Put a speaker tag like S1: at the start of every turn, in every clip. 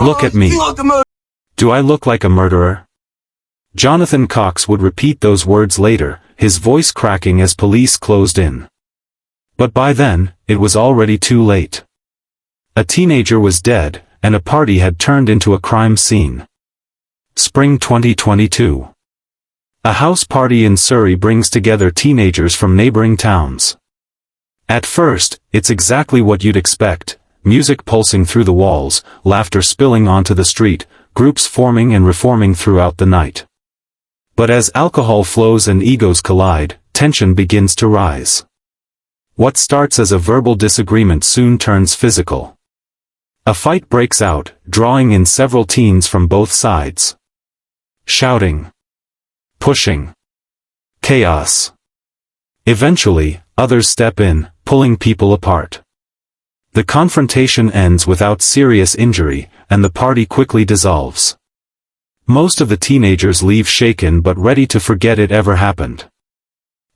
S1: Look at me. Do I look like a murderer? Jonathan Cox would repeat those words later, his voice cracking as police closed in. But by then, it was already too late. A teenager was dead, and a party had turned into a crime scene. Spring 2022. A house party in Surrey brings together teenagers from neighboring towns. At first, it's exactly what you'd expect, music pulsing through the walls, laughter spilling onto the street, groups forming and reforming throughout the night. But as alcohol flows and egos collide, tension begins to rise. What starts as a verbal disagreement soon turns physical. A fight breaks out, drawing in several teens from both sides. Shouting. Pushing. Chaos. Eventually, others step in, pulling people apart. The confrontation ends without serious injury, and the party quickly dissolves. Most of the teenagers leave shaken but ready to forget it ever happened.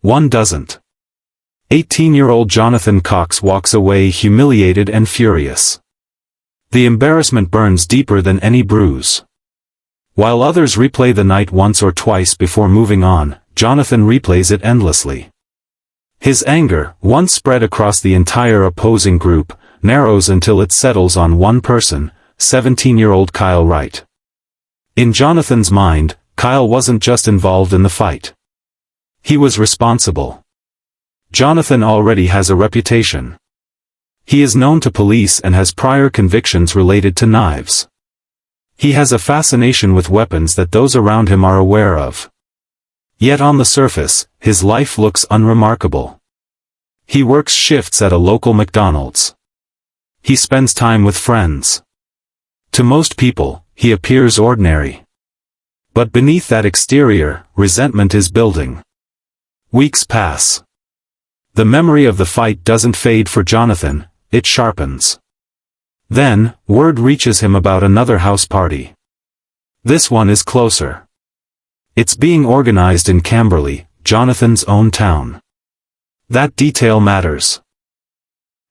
S1: One doesn't. 18-year-old Jonathan Cox walks away humiliated and furious. The embarrassment burns deeper than any bruise. While others replay the night once or twice before moving on, Jonathan replays it endlessly. His anger, once spread across the entire opposing group, narrows until it settles on one person, 17-year-old Kyle Wright. In Jonathan's mind, Kyle wasn't just involved in the fight. He was responsible. Jonathan already has a reputation. He is known to police and has prior convictions related to knives. He has a fascination with weapons that those around him are aware of. Yet on the surface, his life looks unremarkable. He works shifts at a local McDonald's. He spends time with friends. To most people, he appears ordinary. But beneath that exterior, resentment is building. Weeks pass. The memory of the fight doesn't fade for Jonathan, it sharpens. Then, word reaches him about another house party. This one is closer. It's being organized in Camberley, Jonathan's own town. That detail matters.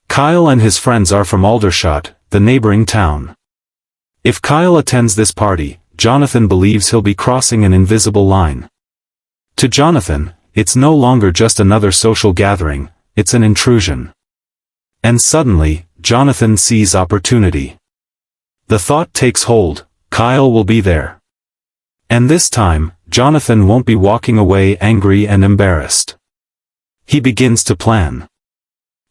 S1: Kyle and his friends are from Aldershot, the neighboring town. If Kyle attends this party, Jonathan believes he'll be crossing an invisible line. To Jonathan, it's no longer just another social gathering, it's an intrusion. And suddenly, Jonathan sees opportunity. The thought takes hold, Kyle will be there. And this time, Jonathan won't be walking away angry and embarrassed. He begins to plan.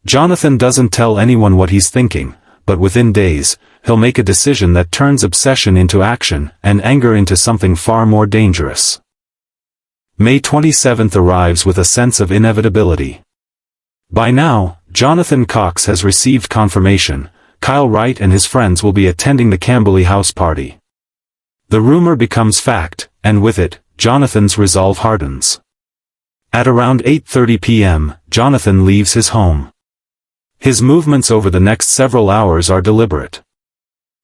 S1: Jonathan doesn't tell anyone what he's thinking, but within days, he'll make a decision that turns obsession into action, and anger into something far more dangerous. May 27th arrives with a sense of inevitability. By now, Jonathan Cox has received confirmation, Kyle Wright and his friends will be attending the Camberley house party. The rumor becomes fact, and with it, Jonathan's resolve hardens. At around 8:30 p.m., Jonathan leaves his home. His movements over the next several hours are deliberate.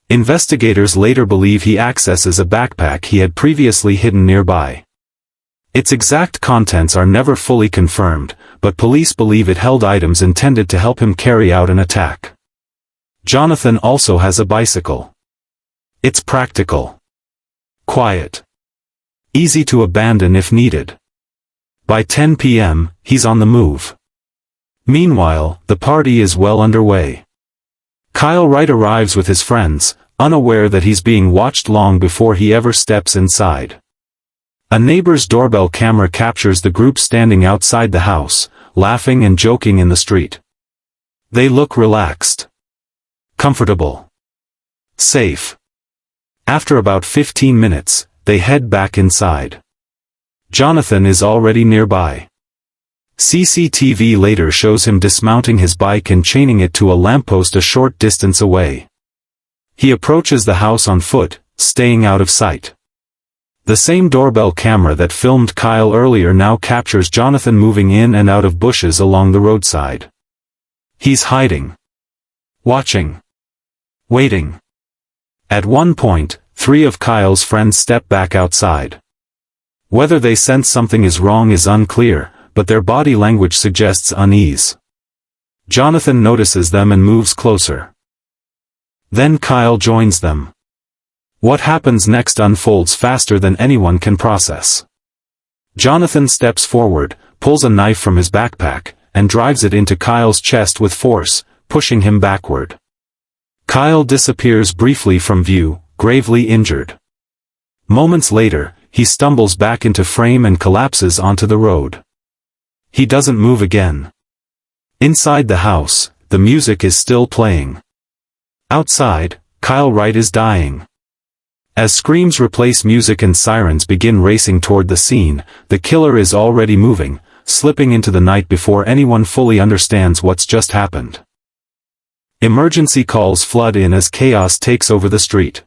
S1: Investigators later believe he accesses a backpack he had previously hidden nearby. Its exact contents are never fully confirmed, but police believe it held items intended to help him carry out an attack. Jonathan also has a bicycle. It's practical. Quiet. Easy to abandon if needed. By 10 p.m., he's on the move. Meanwhile, the party is well underway. Kyle Wright arrives with his friends, unaware that he's being watched long before he ever steps inside. A neighbor's doorbell camera captures the group standing outside the house, laughing and joking in the street. They look relaxed. Comfortable. Safe. After about 15 minutes, they head back inside. Jonathan is already nearby. CCTV later shows him dismounting his bike and chaining it to a lamppost a short distance away. He approaches the house on foot, staying out of sight. The same doorbell camera that filmed Kyle earlier now captures Jonathan moving in and out of bushes along the roadside. He's hiding. Watching. Waiting. At one point, 3 of Kyle's friends step back outside. Whether they sense something is wrong is unclear, but their body language suggests unease. Jonathan notices them and moves closer. Then Kyle joins them. What happens next unfolds faster than anyone can process. Jonathan steps forward, pulls a knife from his backpack, and drives it into Kyle's chest with force, pushing him backward. Kyle disappears briefly from view, gravely injured. Moments later, he stumbles back into frame and collapses onto the road. He doesn't move again. Inside the house, the music is still playing. Outside, Kyle Wright is dying. As screams replace music and sirens begin racing toward the scene, the killer is already moving, slipping into the night before anyone fully understands what's just happened. Emergency calls flood in as chaos takes over the street.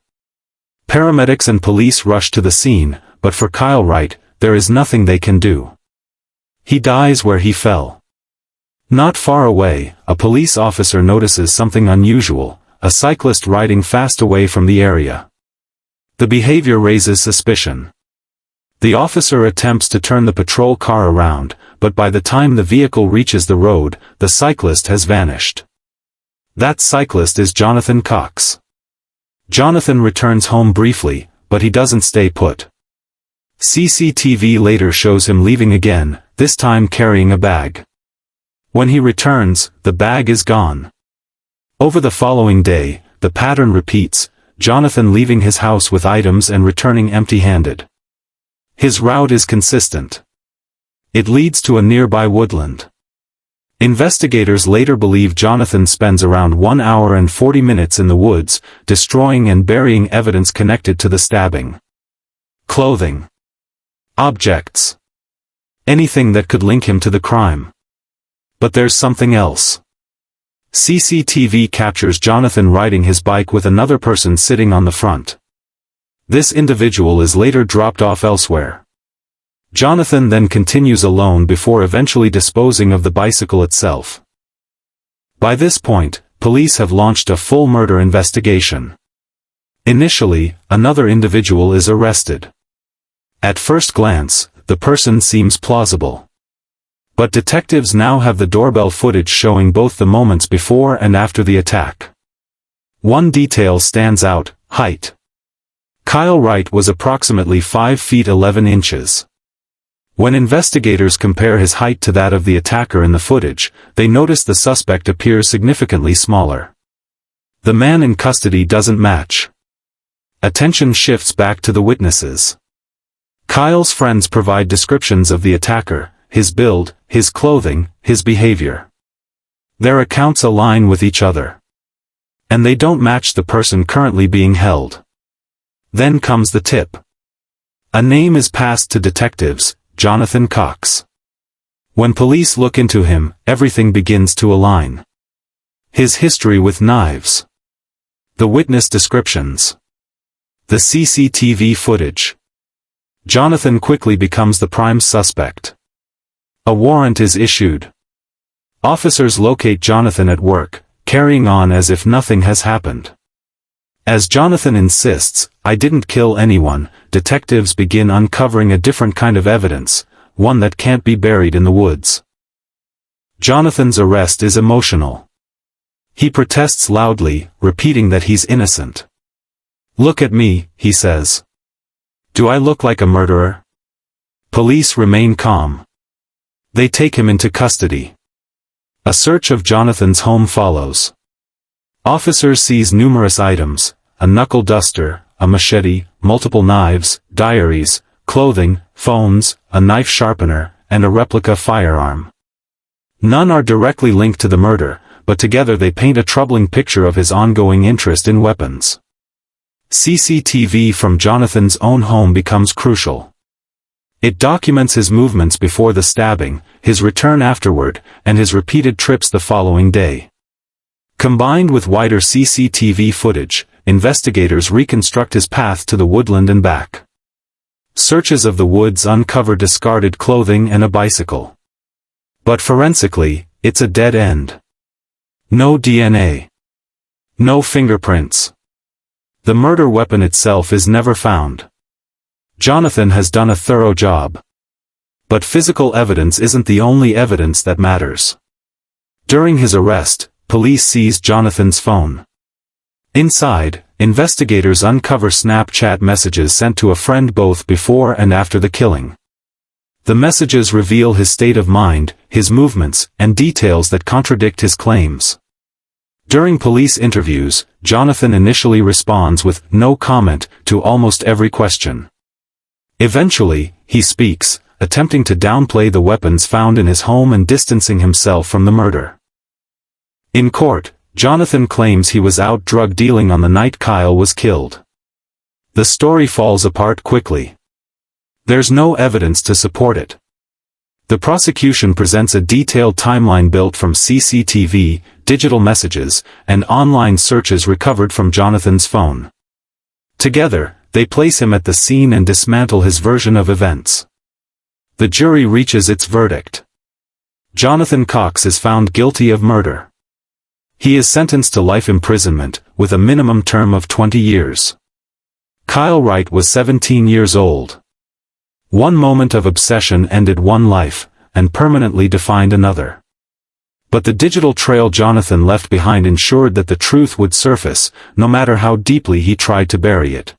S1: Paramedics and police rush to the scene, but for Kyle Wright, there is nothing they can do. He dies where he fell. Not far away, a police officer notices something unusual, a cyclist riding fast away from the area. The behavior raises suspicion. The officer attempts to turn the patrol car around, but by the time the vehicle reaches the road, the cyclist has vanished. That cyclist is Jonathan Cox. Jonathan returns home briefly, but he doesn't stay put. CCTV later shows him leaving again, this time carrying a bag. When he returns, the bag is gone. Over the following day, the pattern repeats, Jonathan leaving his house with items and returning empty-handed. His route is consistent. It leads to a nearby woodland. Investigators later believe Jonathan spends around 1 hour and 40 minutes in the woods, destroying and burying evidence connected to the stabbing. Clothing. Objects. Anything that could link him to the crime. But there's something else. CCTV captures Jonathan riding his bike with another person sitting on the front. This individual is later dropped off elsewhere. Jonathan then continues alone before eventually disposing of the bicycle itself. By this point, police have launched a full murder investigation. Initially, another individual is arrested. At first glance, the person seems plausible. But detectives now have the doorbell footage showing both the moments before and after the attack. One detail stands out: height. Kyle Wright was approximately 5 feet 11 inches. When investigators compare his height to that of the attacker in the footage, they notice the suspect appears significantly smaller. The man in custody doesn't match. Attention shifts back to the witnesses. Kyle's friends provide descriptions of the attacker, his build, his clothing, his behavior. Their accounts align with each other. And they don't match the person currently being held. Then comes the tip. A name is passed to detectives: Jonathan Cox. When police look into him, everything begins to align. His history with knives. The witness descriptions. The CCTV footage. Jonathan quickly becomes the prime suspect. A warrant is issued. Officers locate Jonathan at work, carrying on as if nothing has happened. As Jonathan insists, "I didn't kill anyone," detectives begin uncovering a different kind of evidence, one that can't be buried in the woods. Jonathan's arrest is emotional. He protests loudly, repeating that he's innocent. "Look at me," he says. "Do I look like a murderer?" Police remain calm. They take him into custody. A search of Jonathan's home follows. Officers seize numerous items: a knuckle duster, a machete, multiple knives, diaries, clothing, phones, a knife sharpener, and a replica firearm. None are directly linked to the murder, but together they paint a troubling picture of his ongoing interest in weapons. CCTV from Jonathan's own home becomes crucial. It documents his movements before the stabbing, his return afterward, and his repeated trips the following day. Combined with wider CCTV footage, investigators reconstruct his path to the woodland and back. Searches of the woods uncover discarded clothing and a bicycle. But forensically, it's a dead end. No DNA. No fingerprints. The murder weapon itself is never found. Jonathan has done a thorough job. But physical evidence isn't the only evidence that matters. During his arrest, police seized Jonathan's phone. Inside, investigators uncover Snapchat messages sent to a friend both before and after the killing. The messages reveal his state of mind, his movements, and details that contradict his claims. During police interviews, Jonathan initially responds with no comment to almost every question. Eventually, he speaks, attempting to downplay the weapons found in his home and distancing himself from the murder. In court, Jonathan claims he was out drug dealing on the night Kyle was killed. The story falls apart quickly. There's no evidence to support it. The prosecution presents a detailed timeline built from CCTV, digital messages, and online searches recovered from Jonathan's phone. Together, they place him at the scene and dismantle his version of events. The jury reaches its verdict. Jonathan Cox is found guilty of murder. He is sentenced to life imprisonment, with a minimum term of 20 years. Kyle Wright was 17 years old. One moment of obsession ended one life, and permanently defined another. But the digital trail Jonathan left behind ensured that the truth would surface, no matter how deeply he tried to bury it.